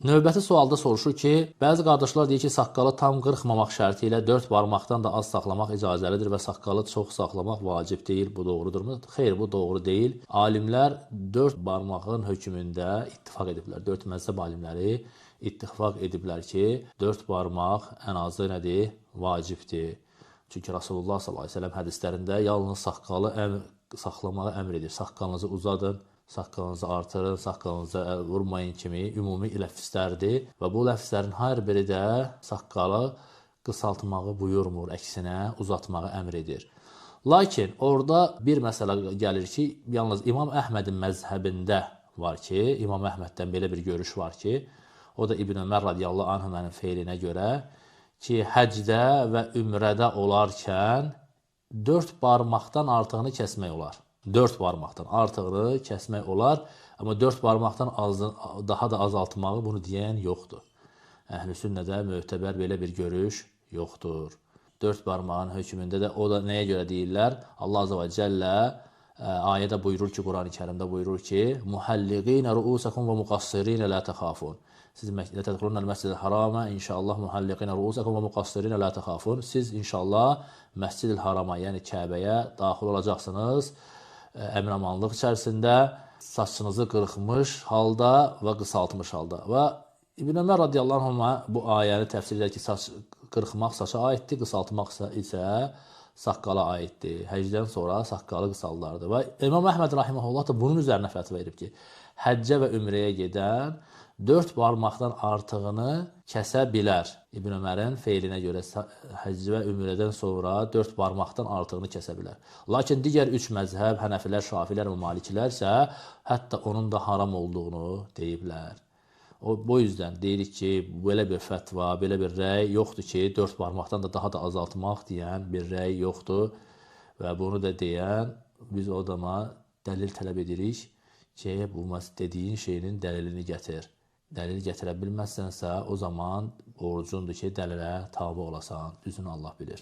Növbəti sualda soruşur ki, bəzi qardaşlar deyir ki, saqqalı tam qırxmamaq şərti ilə 4 barmaqdan da az saxlamaq icazəlidir və saqqalı çox saxlamaq vacib deyil. Bu doğrudurmu? Xeyr, bu doğru deyil. Alimlər 4 barmağın hökmündə ittifaq ediblər. 4 məzhəb alimləri ittifaq ediblər ki, 4 barmaq ən azı nədir? Vacibdir. Çünki Rasulullah s.ə.v hədislərində yalnız saqqalı saxlamağı əmr edir. Saqqalınızı uzadın, saqqalınızı artırın, saqqalınızı vurmayın kimi ümumi ləfzlərdir və bu ləfzlərin hər biri də saqqalı qısaltmağı buyurmur, əksinə uzatmağı əmr edir. Lakin orada bir məsələ gəlir ki, yalnız İmam Əhmədin məzhəbində var ki, İmam Əhməddən belə bir görüş var ki, o da İbn Ömər radiyallahu anhümənin feylinə görə ki, həcdə və ümrədə olarkən 4 barmaqdan artığını kəsmək olar. 4 barmaqdan artığını kəsmək olar, amma 4 barmaqdan daha da azaltmağı bunu deyən yoxdur. Əhl-i sünnədə mötəbər belə bir görüş yoxdur. 4 barmağın hökmündə də o da nəyə görə deyirlər? Allah Azza və Cəllə ayədə buyurur ki, Quran-ı Kərimdə buyurur ki, muhalliqinə ruusakum və muqassirinə la təxafun. Siz tədxulunəl məscid-i harama inşallah muhalliqinə ruusakum və muqassirinə la təxafun. Siz inşallah məscid-i harama, yəni Kəbəyə daxil olacaqsınız. Əmin-amanlıq içərisində saçınızı qırxmış halda və qısaltmış halda. Və İbn Ömər radiyallahu anh bu ayəni təfsir edir ki, saç qırxmaq saça aiddir, qısaltmaq isə saqqala aiddir. Həcdən sonra saqqalı qısallardı. Və İmam Əhməd rahiməhullah da bunun üzərinə fətva verib ki, həccə və ümrəyə gedən 4 barmaqdan artığını kəsə bilər. İbn Ömərin feylinə görə həcc və ümrədən sonra 4 barmaqdan artığını kəsə bilər. Lakin digər 3 məzhəb, Hənəfilər, Şafilər və Malikilər isə hətta onun da haram olduğunu deyiblər. Bu yüzdən deyirik ki, belə bir fətva, belə bir rəy yoxdur ki, 4 barmaqdan da daha da azaltmaq deyən bir rəy yoxdur. Və bunu da deyən, biz o adama dəlil tələb edirik ki, bu dediyin şeyinin dəlilini gətir. Dəlil gətirə bilməzsənsə, o zaman borcundur ki, dəlilə tabi olasan. Düzünü Allah bilir.